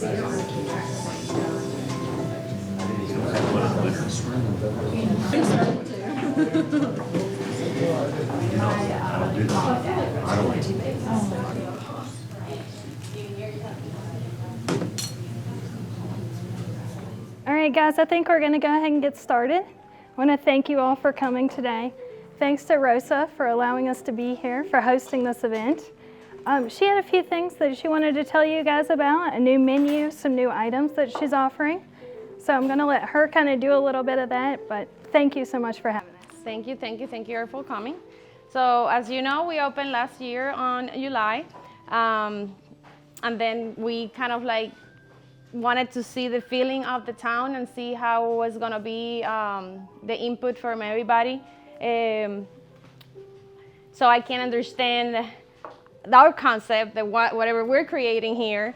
All right, guys, I think we're going to go ahead and get started. I want to thank you all for coming today. Thanks to Rosa for allowing us to be here, for hosting this event. She had a few things that she wanted to tell you guys about, a new menu, some new items that she's offering. So I'm going to let her kind of do a little bit of that, but thank you so much for having us. Thank you for coming. So as you know, we opened last year on July, and then we kind of like wanted to see the feeling of the town and see how it was going to be the input from everybody. So I can understand our concept, that whatever we're creating here,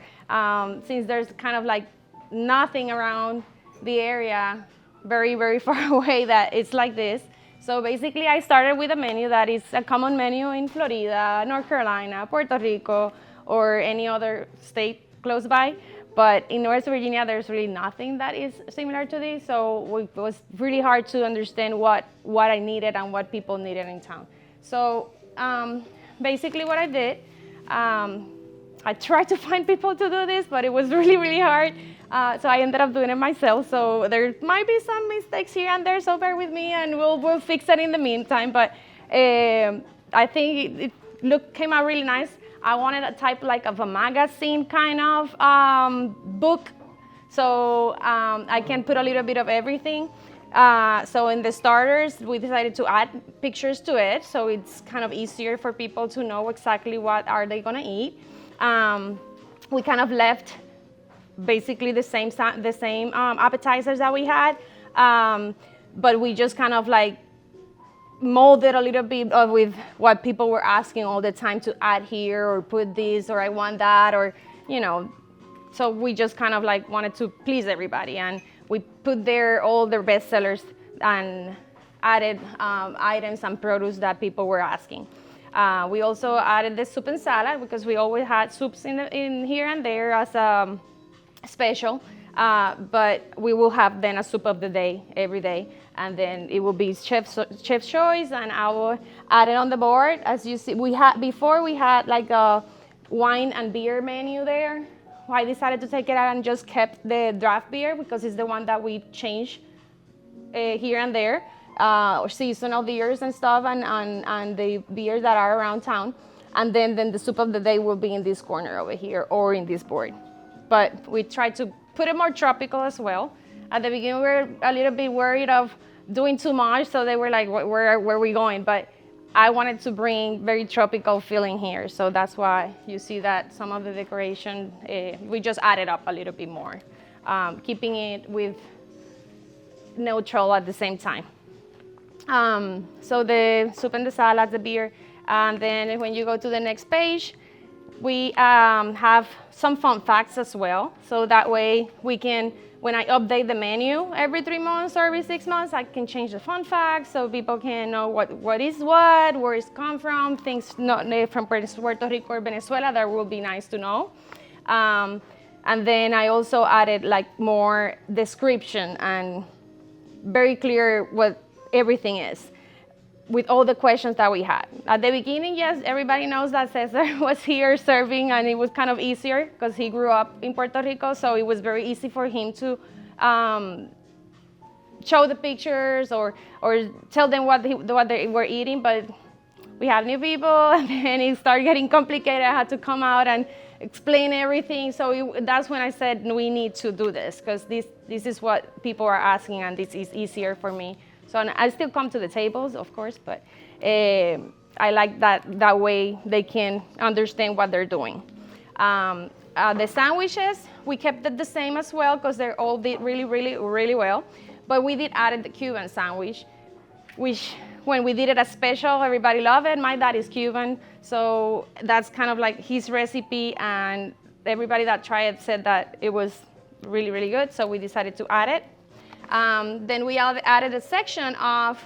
since there's kind of like nothing around the area very, very far away that it's like this. So basically I started with a menu that is a common menu in Florida, North Carolina, Puerto Rico, or any other state close by. But in West Virginia, there's really nothing that is similar to this. So it was really hard to understand what I needed and what people needed in town. So basically what I did, I tried to find people to do this, but it was really, really hard. So I ended up doing it myself. So there might be some mistakes here and there, so bear with me and we'll fix it in the meantime. But I think it came out really nice. I wanted a type like of a magazine kind of book. So I can put a little bit of everything. So in the starters, we decided to add pictures to it. So it's kind of easier for people to know exactly what are they gonna eat. We kind of left basically the same appetizers that we had. But we just kind of like molded a little bit with what people were asking all the time to add here or put this or I want that or, you know. So we just kind of like wanted to please everybody and we put there all their best sellers and added items and produce that people were asking. We also added the soup and salad because we always had soups in here and there as a special, but we will have then a soup of the day every day. And then it will be chef's choice, and I will add it on the board. As you see, we had like a wine and beer menu there. I decided to take it out and just kept the draft beer because it's the one that we change here and there, or seasonal beers and stuff, and the beers that are around town. And then the soup of the day will be in this corner over here or in this board. But we tried to put it more tropical as well. At the beginning, we were a little bit worried of doing too much, so they were like, where are we going? But I wanted to bring very tropical feeling here, so that's why you see that some of the decoration, we just added up a little bit more, keeping it with neutral at the same time. So the soup and the salad, the beer, and then when you go to the next page, we have some fun facts as well, so that way we can, when I update the menu every 3 months or every 6 months, I can change the fun facts so people can know what is what, where it's come from, things not from Puerto Rico or Venezuela that will be nice to know. And then I also added like more description and very clear what everything is with all the questions that we had. At the beginning, yes, everybody knows that Cesar was here serving and it was kind of easier because he grew up in Puerto Rico, so it was very easy for him to show the pictures or tell them what they were eating, but we had new people and then it started getting complicated. I had to come out and explain everything, so that's when I said we need to do this because this is what people are asking and this is easier for me. So I still come to the tables, of course, but I like that way they can understand what they're doing. The sandwiches, we kept it the same as well because they all did really, really, really well. But we did add the Cuban sandwich, which when we did it as special, everybody loved it. My dad is Cuban, so that's kind of like his recipe, and everybody that tried it said that it was really, really good, so we decided to add it. Then we added a section of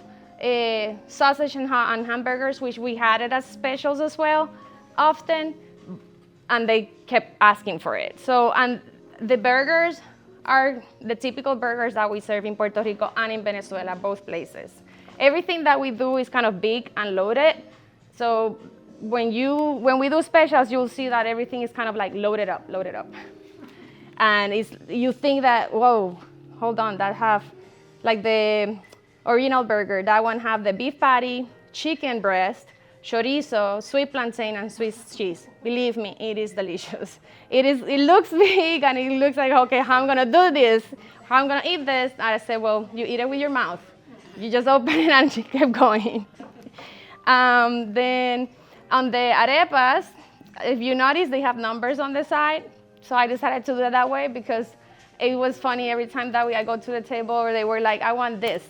sausage and hamburgers, which we had it as specials as well, often, and they kept asking for it. So, and The burgers are the typical burgers that we serve in Puerto Rico and in Venezuela, both places. Everything that we do is kind of big and loaded. So when we do specials, you'll see that everything is kind of like loaded up. And you think that, whoa, hold on, that have like the original burger, that one have the beef patty, chicken breast, chorizo, sweet plantain, and Swiss cheese. Believe me, it is delicious. It looks big and it looks like, okay, how I'm gonna do this? How I'm gonna eat this? And I said, well, you eat it with your mouth. You just open it and you keep going. Then on the arepas, if you notice, they have numbers on the side. So I decided to do it that way because it was funny every time that I go to the table or they were like, I want this.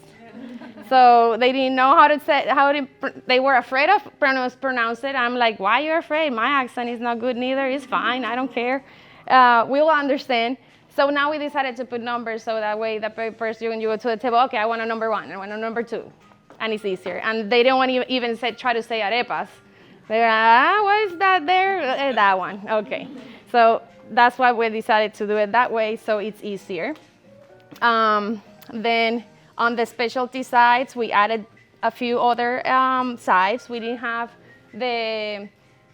So they didn't know how to say, they were afraid of pronounce it. I'm like, why are you afraid? My accent is not good neither. It's fine. I don't care. We'll understand. So now we decided to put numbers so that way the first when you go to the table, okay, I want a number 1, I want a number 2. And it's easier. And they don't want to even try to say arepas. They're like, why is that there? That one. Okay. So that's why we decided to do it that way, so it's easier. Then on the specialty sides, we added a few other sides. We didn't have the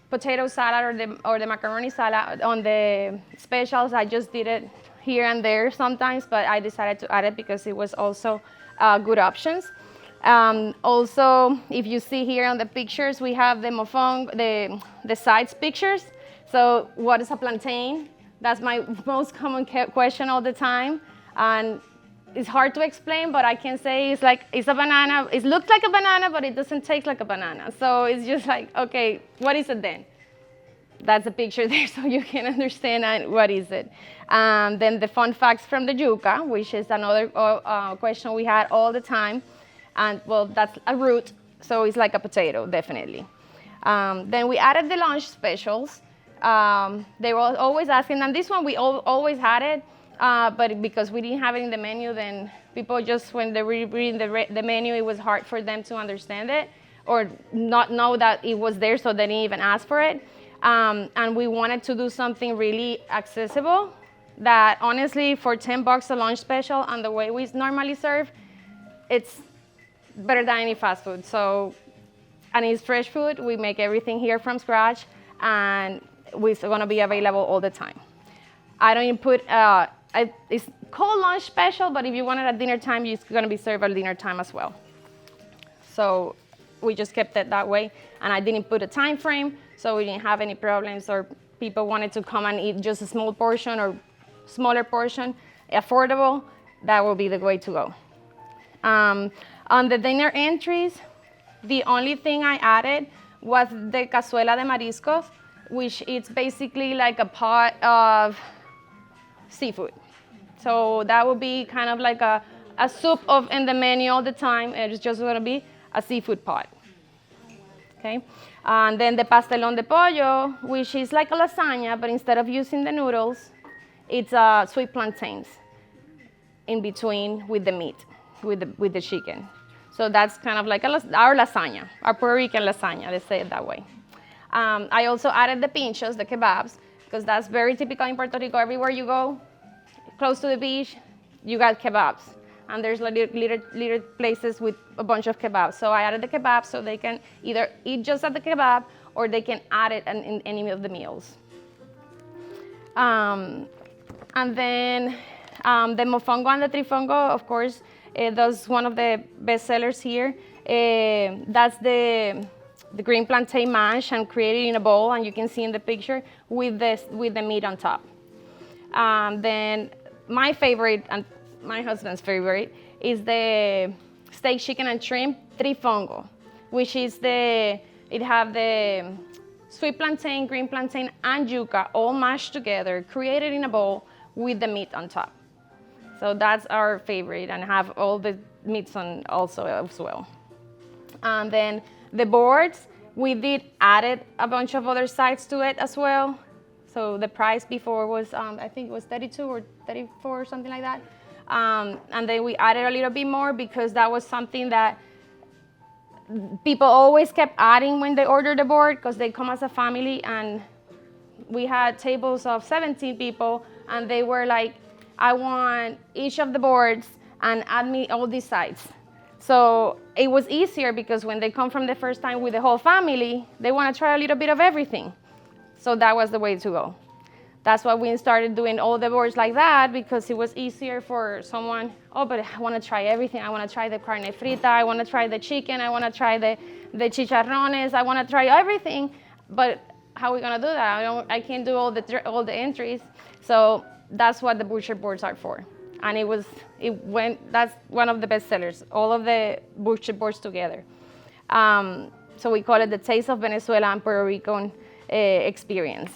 potato salad or the macaroni salad on the specials. I just did it here and there sometimes, but I decided to add it because it was also good options. Also, if you see here on the pictures, we have the mofong, the sides pictures. So what is a plantain? That's my most common question all the time. And it's hard to explain, but I can say it's a banana. It looks like a banana, but it doesn't taste like a banana. So it's just like, okay, what is it then? That's a picture there so you can understand what is it. Then the fun facts from the yuca, which is another question we had all the time. And well, that's a root, so it's like a potato, definitely. Then we added the lunch specials. They were always asking, and this one we always had it, but because we didn't have it in the menu, then people just, when they were reading the menu, it was hard for them to understand it or not know that it was there, so they didn't even ask for it. And we wanted to do something really accessible that honestly, for $10 a lunch special and the way we normally serve, it's better than any fast food. So, and it's fresh food. We make everything here from scratch, and it's gonna be available all the time. I don't even put, it's called lunch special, but if you want it at dinner time, it's gonna be served at dinner time as well. So we just kept it that way, and I didn't put a time frame, so we didn't have any problems, or people wanted to come and eat just a small portion or smaller portion, affordable, that will be the way to go. On the dinner entries, the only thing I added was the cazuela de mariscos, which is basically like a pot of seafood. So that would be kind of like a soup in the menu all the time. It's just gonna be a seafood pot. Okay? And then the pastelón de pollo, which is like a lasagna, but instead of using the noodles, it's sweet plantains in between with the meat, with the chicken. So that's kind of like our lasagna, our Puerto Rican lasagna, let's say it that way. I also added the pinchos, the kebabs, because that's very typical in Puerto Rico. Everywhere you go, close to the beach, you got kebabs. And there's little places with a bunch of kebabs. So I added the kebabs so they can either eat just at the kebab or they can add it in any of the meals. And then the mofongo and the trifongo, of course, that's one of the best sellers here. That's the green plantain mash and created in a bowl, and you can see in the picture with the meat on top. Then my favorite and my husband's favorite is the steak, chicken, and shrimp trifongo, which is it have the sweet plantain, green plantain, and yuca all mashed together, created in a bowl with the meat on top. So that's our favorite, and have all the meats on also as well. And then the boards, we did added a bunch of other sides to it as well. So the price before was, I think it was 32 or 34 or something like that. And then we added a little bit more because that was something that people always kept adding when they ordered the board, because they come as a family and we had tables of 17 people, and they were like, I want each of the boards and add me all these sides. So it was easier because when they come from the first time with the whole family, they want to try a little bit of everything. So that was the way to go. That's why we started doing all the boards like that, because it was easier for someone, oh, but I want to try everything. I want to try the carne frita. I want to try the chicken. I want to try the chicharrones. I want to try everything. But how are we going to do that? I can't do all the entries. So that's what the butcher boards are for. And that's one of the best sellers, all of the butcher boards together. So we call it the Taste of Venezuela and Puerto Rican experience.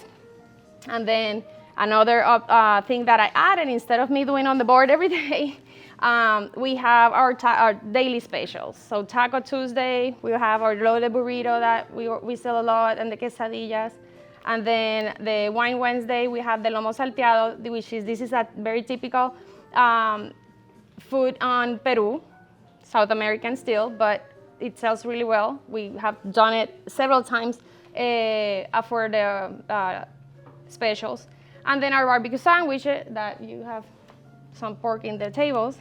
And then another thing that I added, instead of me doing on the board every day, we have our daily specials. So Taco Tuesday, we have our loaded burrito that we sell a lot, and the quesadillas. And then the Wine Wednesday, we have the lomo salteado, this is a very typical food on Peru, South American still, but it sells really well. We have done it several times for the specials. And then our barbecue sandwich that you have some pork in the tables,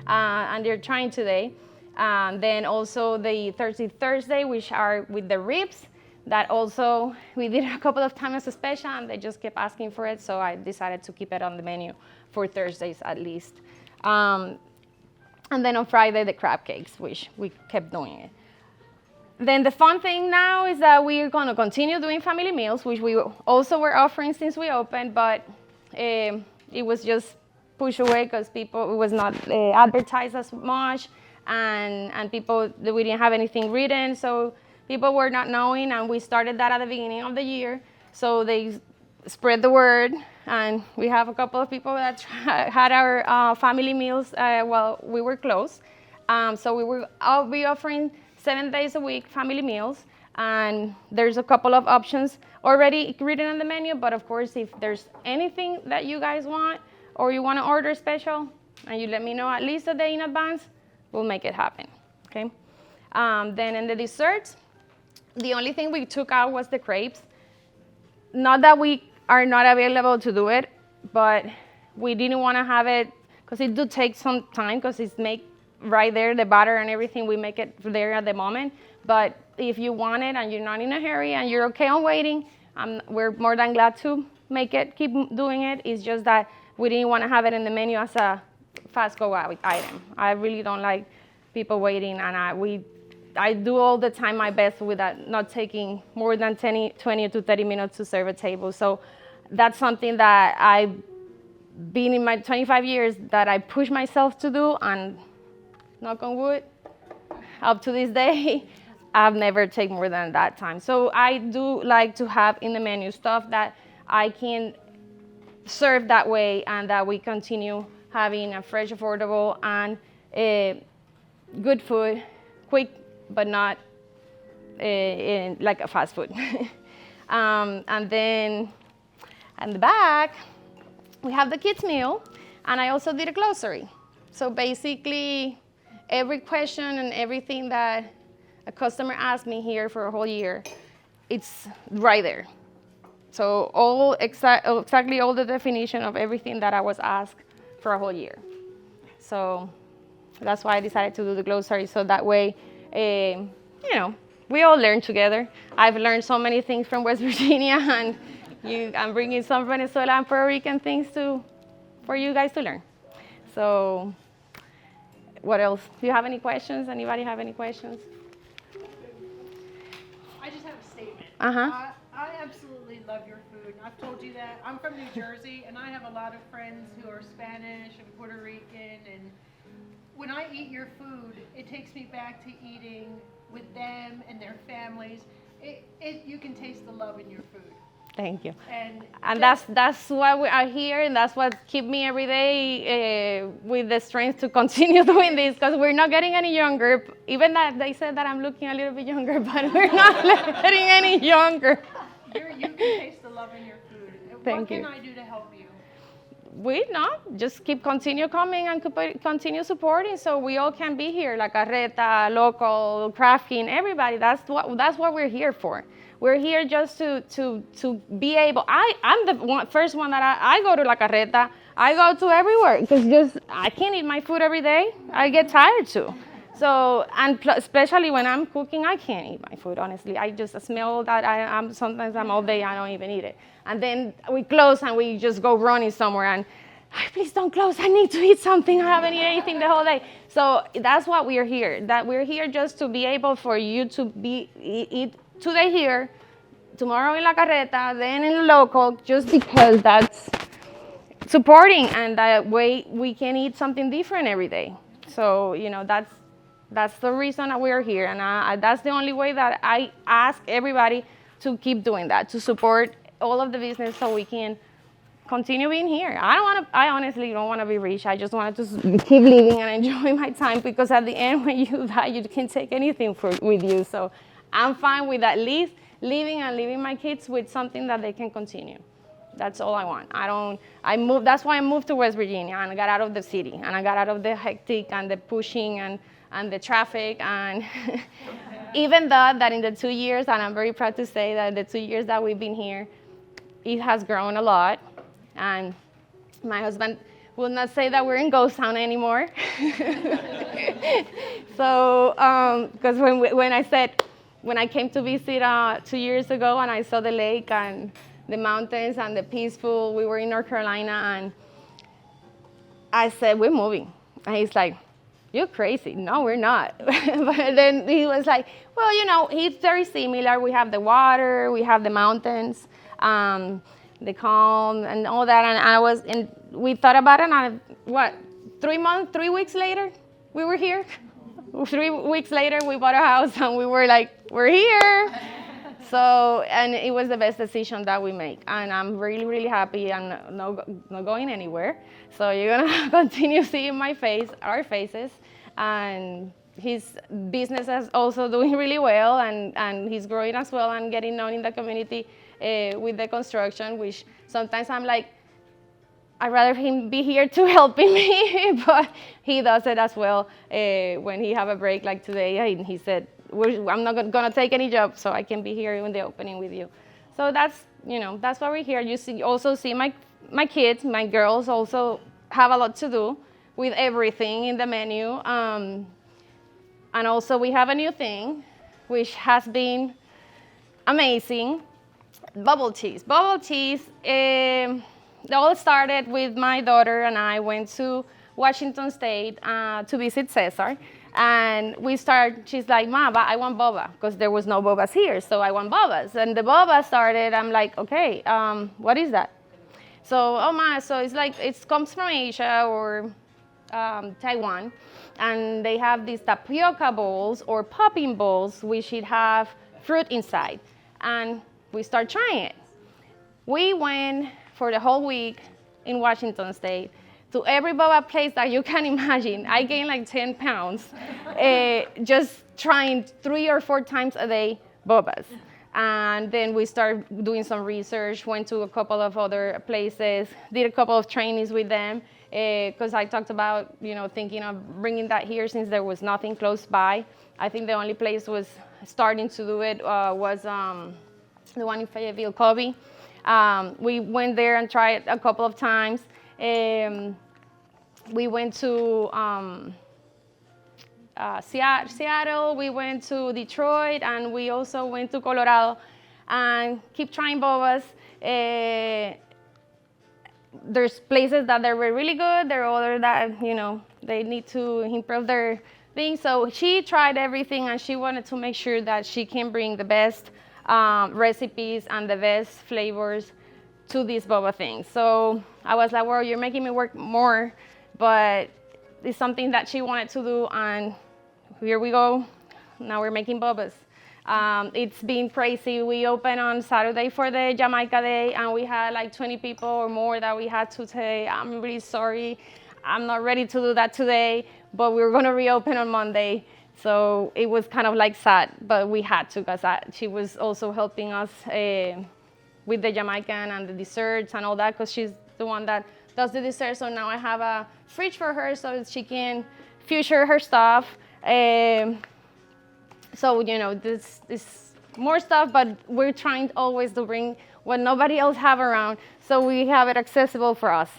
and they're trying today. Then also the Thursday, which are with the ribs, that also we did a couple of times as a special, and they just kept asking for it, so I decided to keep it on the menu for Thursdays at least. And then on Friday, the crab cakes, which we kept doing it. Then the fun thing now is that we're going to continue doing family meals, which we also were offering since we opened, but it was just pushed away because it was not advertised as much, and we didn't have anything written, so people were not knowing, and we started that at the beginning of the year. So they spread the word, and we have a couple of people that had our family meals while we were closed. So I'll be offering 7 days a week family meals, and there's a couple of options already written on the menu, but of course, if there's anything that you guys want or you want to order special, and you let me know at least a day in advance, we'll make it happen, okay? Then in the desserts, the only thing we took out was the crepes. Not that we are not available to do it, but we didn't want to have it, because it do take some time, because it's made right there, the batter and everything, we make it there at the moment. But if you want it and you're not in a hurry and you're okay on waiting, we're more than glad to keep doing it. It's just that we didn't want to have it in the menu as a fast go out item. I really don't like people waiting, and I do all the time my best with that, not taking more than 20 to 30 minutes to serve a table. So that's something that I've been in my 25 years that I push myself to do, and knock on wood, up to this day, I've never taken more than that time. So I do like to have in the menu stuff that I can serve that way, and that we continue having a fresh, affordable, and good food, quick, but not like a fast food. And then in the back, we have the kids' meal, and I also did a glossary. So basically, every question and everything that a customer asked me here for a whole year, it's right there. So exactly all the definition of everything that I was asked for a whole year. So that's why I decided to do the glossary, so that way, we all learn together. I've learned so many things from West Virginia, and I'm bringing some Venezuela and Puerto Rican things for you guys to learn. So what else? Do you have any questions? Anybody have any questions? I just have a statement. Uh-huh. I absolutely love your food. I've told you that. I'm from New Jersey, and I have a lot of friends who are Spanish and Puerto Rican, and when I eat your food, it takes me back to eating with them and their families. You can taste the love in your food. Thank you. And that's why we are here, and that's what keeps me every day with the strength to continue doing this, because we're not getting any younger. Even that they said that I'm looking a little bit younger, but we're not getting any younger. You can taste the love in your food. Thank you. What can I do to help you? We not just continue coming and continue supporting, so we all can be here, like Arreta, local, crafting, everybody. That's what we're here for. we're here just to be able. I'm the first one that I go to La Carreta. I go to everywhere because I can't eat my food every day. I get tired too. So, and especially when I'm cooking, I can't eat my food, honestly. I just smell that. Sometimes I'm all day, I don't even eat it. And then we close and we just go running somewhere and, please don't close, I need to eat something. I haven't eaten anything the whole day. So that's what we're here. That we're here just to be able for you to eat today here, tomorrow in La Carreta, then in the local, just because that's supporting and that way we can eat something different every day. So, that's the reason that we're here, and that's the only way that I ask everybody to keep doing that, to support all of the business so we can continue being here. I honestly don't want to be rich. I just wanted to keep living and enjoy my time, because at the end, when you die, you can't take anything with you. So I'm fine with at least living and leaving my kids with something that they can continue. That's all I want. That's why I moved to West Virginia, and I got out of the city, and I got out of the hectic and the pushing and the traffic, and even though that in the 2 years, and I'm very proud to say that the 2 years that we've been here, it has grown a lot. And my husband will not say that we're in ghost town anymore. So, because when I came to visit 2 years ago, and I saw the lake and the mountains and the peaceful, we were in North Carolina, and I said, we're moving. And he's like, you're crazy. No, we're not. But then he was like, well, it's very similar. We have the water, we have the mountains, the calm and all that. And we thought about it, and 3 weeks later, we were here. 3 weeks later, we bought a house, and we were like, we're here. So, and it was the best decision that we make. And I'm really, really happy. I'm not going anywhere. So you're gonna continue seeing our faces. And his business is also doing really well, and he's growing as well and getting known in the community with the construction, which sometimes I'm like, I'd rather him be here to helping me, but he does it as well. When he have a break like today, he said, I'm not gonna take any job, so I can be here in the opening with you. So that's why we're here. You also see my kids, my girls also have a lot to do with everything in the menu. And also we have a new thing, which has been amazing, bubble teas. Bubble teas, it all started with my daughter and I went to Washington State to visit Cesar. And she's like, Ma, but I want boba, because there was no bobas here, so I want bobas. And the boba started, I'm like, okay, what is that? So, Ma, so it's like, it comes from Asia or Taiwan, and they have these tapioca bowls or popping bowls, which should have fruit inside. And we start trying it. We went for the whole week in Washington State to every boba place that you can imagine. I gained like 10 pounds just trying 3 or 4 times a day bobas. And then we started doing some research, went to a couple of other places, did a couple of trainings with them, because I talked about, thinking of bringing that here since there was nothing close by. I think the only place was starting to do it was the one in Fayetteville, Kobe. We went there and tried a couple of times. We went to Seattle, we went to Detroit, and we also went to Colorado, and keep trying bobas. There's places that they were really good, there are others that, they need to improve their things. So she tried everything, and she wanted to make sure that she can bring the best recipes and the best flavors to these boba things. So I was like, well, you're making me work more, but it's something that she wanted to do, and here we go. Now we're making bobas. It's been crazy. We opened on Saturday for the Jamaica Day, and we had like 20 people or more that we had to say, I'm really sorry, I'm not ready to do that today, but we're gonna reopen on Monday. So it was kind of like sad, but we had to, because she was also helping us with the Jamaican and the desserts and all that, because she's the one that does the dessert. So now I have a fridge for her so she can future her stuff. So this more stuff, but we're trying always to bring what nobody else have around, so we have it accessible for us.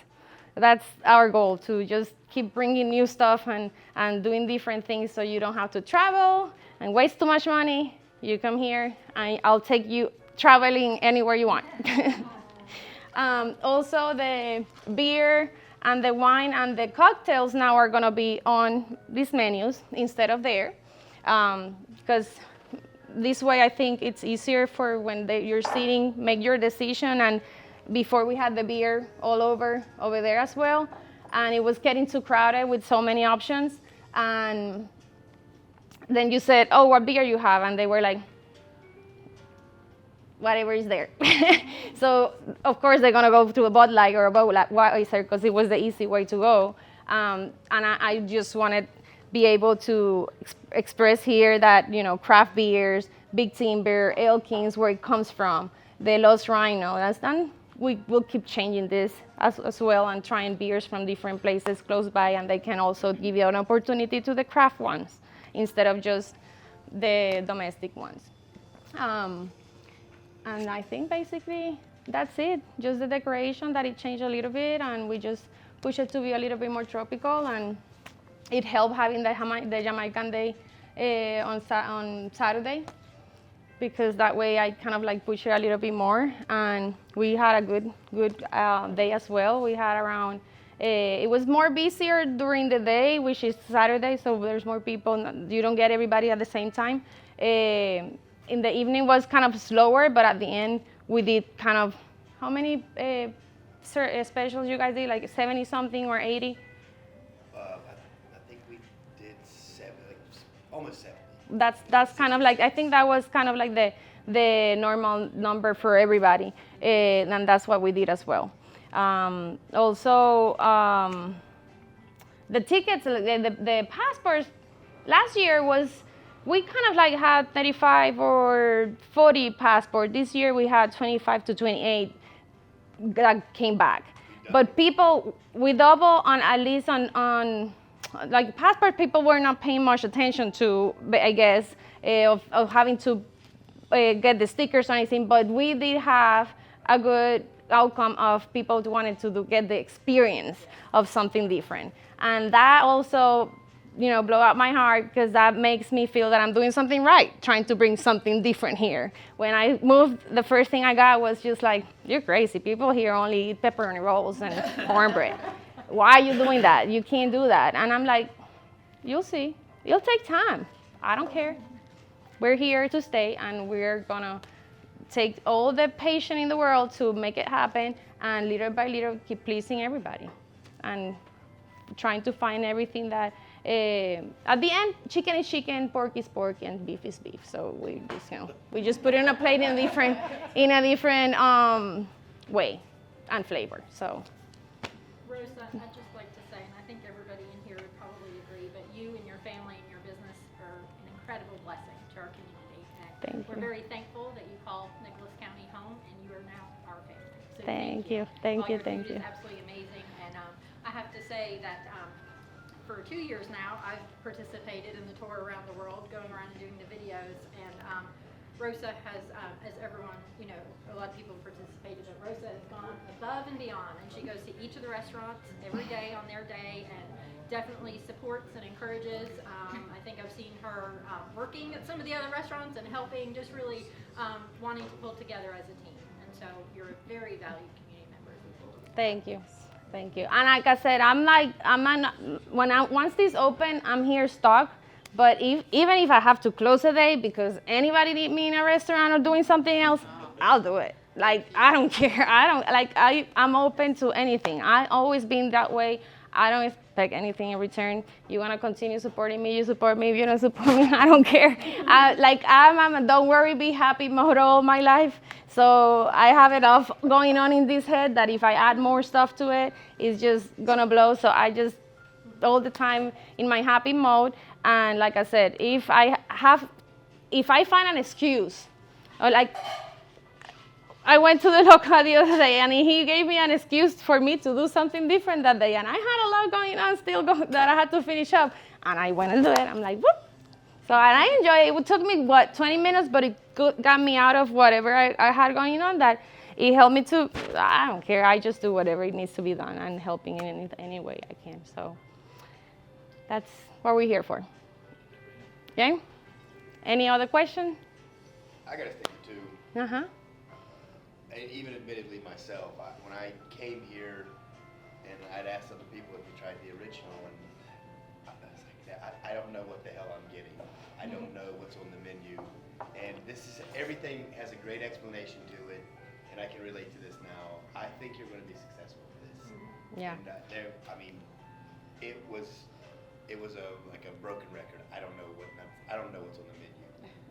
That's our goal, to just keep bringing new stuff and doing different things, so you don't have to travel and waste too much money. You come here and I'll take you traveling anywhere you want. Also, the beer and the wine and the cocktails now are gonna be on these menus instead of there, because this way I think it's easier for when you're sitting, make your decision. And before we had the beer all over there as well, and it was getting too crowded with so many options. And then you said, oh, what beer you have? And they were like, whatever is there. So of course they're gonna go to a Bud Light or a Budweiser because it was the easy way to go. And I just wanted to be able to express here that, you know, craft beers, Big Timber, Elkins, where it comes from, the Los Rhino. That's done. We will keep changing this as well and trying beers from different places close by, and they can also give you an opportunity to the craft ones instead of just the domestic ones. And I think basically that's it. Just the decoration, that it changed a little bit, and we just push it to be a little bit more tropical. And it helped having the Jamaican Day on Saturday, because that way I kind of like push it a little bit more. And we had a good day as well. We had around, it was more busier during the day, which is Saturday, so there's more people. You don't get everybody at the same time. In the evening was kind of slower, but at the end we did kind of, how many specials you guys did? Like 70 something or 80? I think we did almost 70. That's kind of like, I think that was kind of like the normal number for everybody, and that's what we did as well. Also, the tickets, the passports, last year we kind of like had 35 or 40 passports. This year we had 25 to 28 that came back. But people, we double on, at least on like passport, people were not paying much attention to, I guess, of having to get the stickers or anything. But we did have a good outcome of people who wanted to get the experience of something different. And that also, you know, blow out my heart, because that makes me feel that I'm doing something right, trying to bring something different here. When I moved, the first thing I got was just like, you're crazy. People here only eat pepperoni rolls and cornbread. Why are you doing that? You can't do that. And I'm like, you'll see. It'll take time. I don't care. We're here to stay, and we're gonna take all the patience in the world to make it happen, and little by little keep pleasing everybody and trying to find everything that, at the end, chicken is chicken, pork is pork, and beef is beef. So we just, you know, we just put it on a plate in a different way and flavor. So. Rosa, I'd just like to say, and I think everybody in here would probably agree, but you and your family and your business are an incredible blessing to our community. And we're very thankful that you call Nicholas County home, and you are now our family. So Thank you. Thank you. It's absolutely amazing. And I have to say that for 2 years now, I've participated in the tour around the world, going around and doing the videos. And Rosa has, as everyone, you know, a lot of people have participated, but Rosa has gone above and beyond, and she goes to each of the restaurants every day on their day, and definitely supports and encourages. I think I've seen her working at some of the other restaurants and helping, just really wanting to pull together as a team. And so you're a very valued community member. Thank you. Thank you. And like I said, once this open, I'm here stuck. But even if I have to close a day because anybody need me in a restaurant or doing something else, I'll do it. Like, I don't care. I'm open to anything. I've always been that way. I don't expect anything in return. You want to continue supporting me, you support me. If you don't support me, I don't care. I'm a don't worry, be happy motto all my life. So I have it off going on in this head that if I add more stuff to it, it's just going to blow. So I just all the time in my happy mode. And like I said, if I find an excuse, or like I went to the local the other day and he gave me an excuse for me to do something different that day, and I had a lot going on still that I had to finish up, and I went and do it. I'm like, whoop. So, and I enjoy it. It took me, 20 minutes, but it got me out of whatever I had going on, that it helped me to, I don't care. I just do whatever it needs to be done and helping in any way I can. So that's what we're here for. Okay? Any other question? I got a thing too. Uh-huh. And even admittedly myself, when I came here and I'd asked other people if they tried the original, and I was like, I don't know what the hell I'm getting. I don't know what's on the menu. And this is, everything has a great explanation to it, and I can relate to this now. I think you're going to be successful with this. Yeah. And I mean, it was like a broken record. I don't know what's on the menu.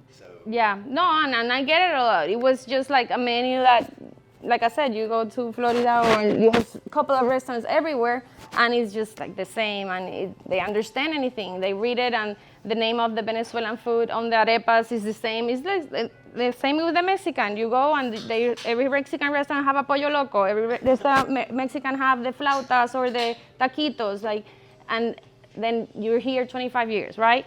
So Yeah, no, and I get it a lot. It was just like a menu that, like I said, you go to Florida or you have a couple of restaurants everywhere, and it's just like the same, and they understand anything. They read it, and the name of the Venezuelan food on the arepas is the same. It's the same with the Mexican. You go, and every Mexican restaurant have a pollo loco. Every restaurant Mexican have the flautas or the taquitos, and then you're here 25 years, right?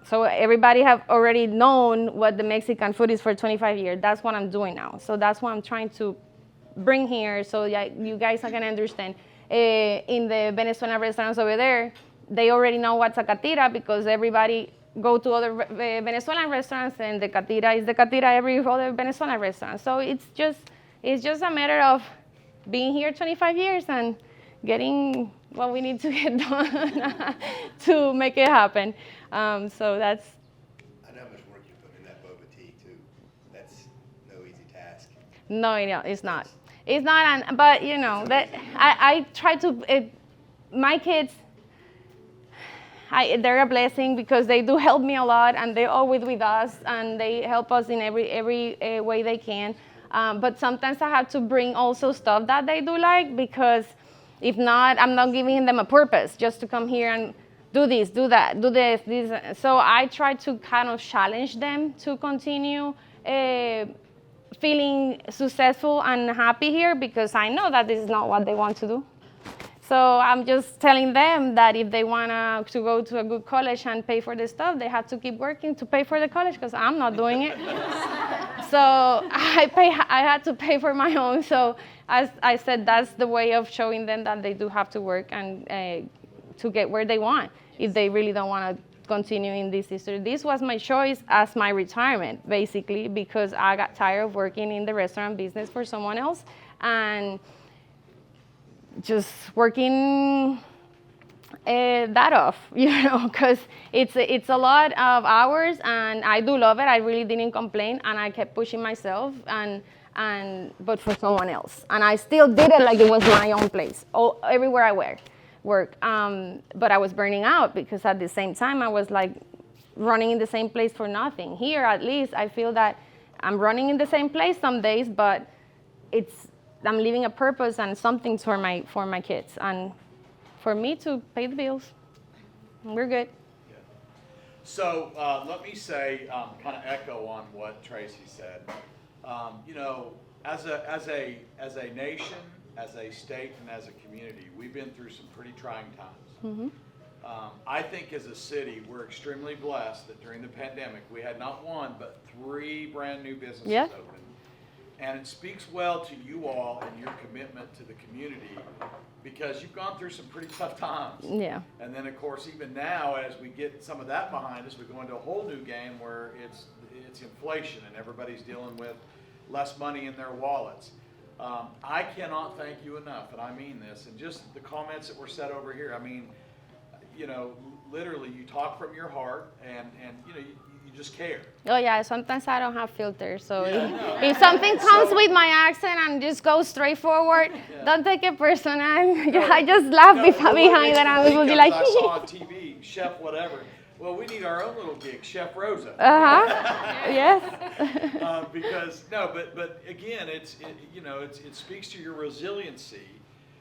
So everybody have already known what the Mexican food is for 25 years. That's what I'm doing now. So that's what I'm trying to bring here, so you guys can understand. In the Venezuelan restaurants over there, they already know what's a catira, because everybody go to other Venezuelan restaurants, and the catira is the catira every other Venezuelan restaurant. So it's just a matter of being here 25 years and getting what we need to get done to make it happen. So that's. I know how much work you're putting in that boba tea too. That's no easy task. No, it's not. It's not, but you know that I try to. My kids, they're a blessing, because they do help me a lot, and they're always with us, and they help us in every way they can. But sometimes I have to bring also stuff that they do like, because if not, I'm not giving them a purpose just to come here and do this, do that, do this. So I try to kind of challenge them to continue feeling successful and happy here, because I know that this is not what they want to do. So I'm just telling them that if they want to go to a good college and pay for the stuff, they have to keep working to pay for the college, because I'm not doing it. So I had to pay for my own. So as I said, that's the way of showing them that they do have to work and to get where they want, if they really don't want to continue in this history. This was my choice as my retirement, basically, because I got tired of working in the restaurant business for someone else, and just working that off, because it's a lot of hours, and I do love it. I really didn't complain, and I kept pushing myself, but for someone else, and I still did it like it was my own place, everywhere I work. But I was burning out, because at the same time I was like running in the same place for nothing. Here, at least, I feel that I'm running in the same place some days, but I'm leaving a purpose and something for my kids, and for me to pay the bills. We're good. Yeah. So let me say, kind of echo on what Tracy said. As a nation, as a state, and as a community, we've been through some pretty trying times. Mm-hmm. I think as a city, we're extremely blessed that during the pandemic, we had not one, but 3 brand new businesses open. And it speaks well to you all and your commitment to the community, because you've gone through some pretty tough times. Yeah. And then, of course, even now, as we get some of that behind us, we go into a whole new game where it's inflation and everybody's dealing with less money in their wallets. I cannot thank you enough, and I mean this, and just the comments that were said over here. I mean, literally, you talk from your heart, and you just care. Oh yeah, sometimes I don't have filters, so Yeah, if something comes with my accent and just goes straight forward, don't take it personal. I just laugh behind it, and I will be like, I saw on TV, Chef whatever. Well, we need our own little gig, Chef Rosa. Yes. But again, it speaks to your resiliency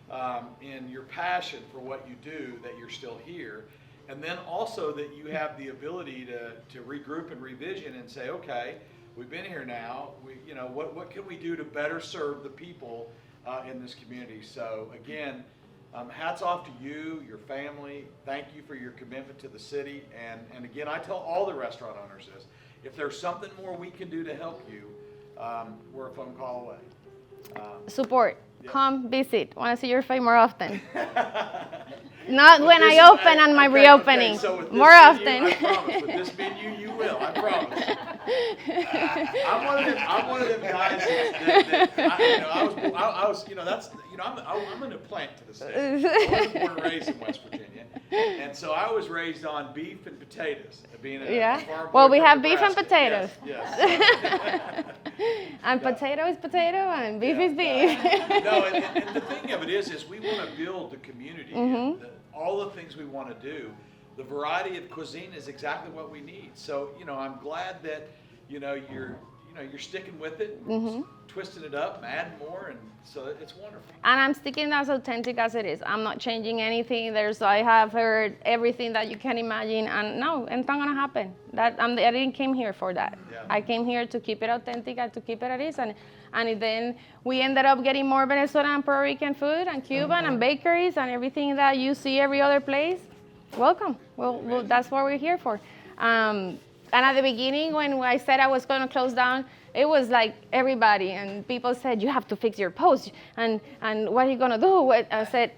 and your passion for what you do, that you're still here. And then also that you have the ability to regroup and revision and say, okay, we've been here now. What can we do to better serve the people in this community? So again, Hats off to you, your family. Thank you for your commitment to the city. And again, I tell all the restaurant owners this. If there's something more we can do to help you, we're a phone call away. Support. Yeah. Come visit. Want to see your face more often. Not when I open and my reopening. So with this more menu, often. I promise. With this menu, you will. I promise. I'm one of them guys that I was, I'm going to plant to the state. I wasn't born and raised in West Virginia, and so I was raised on beef and potatoes. Being a farm boy Well, we from have beef and Nebraska. potatoes. Yes. And potato is potato and beef Yeah. is beef. No, and the thing of it is we want to build the community. And all the things we want to do, the variety of cuisine is exactly what we need. So, I'm glad that, you're sticking with it, twisting it up, adding more, and so it's wonderful. And I'm sticking as authentic as it is. I'm not changing anything. I have heard everything that you can imagine, and no, it's not gonna happen. I didn't came here for that. Yeah. I came here to keep it authentic and to keep it as it is, and then we ended up getting more Venezuelan and Puerto Rican food and Cuban and bakeries and everything that you see every other place. Welcome. Well, that's what we're here for. And at the beginning, when I said I was going to close down, it was like everybody, and people said, you have to fix your post, and what are you going to do? I said,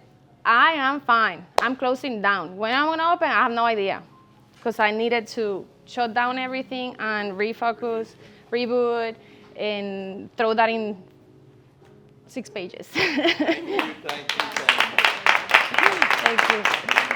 I am fine. I'm closing down. When I'm going to open, I have no idea, because I needed to shut down everything and refocus, reboot, and throw that in 6 pages. Thank you. Thank you.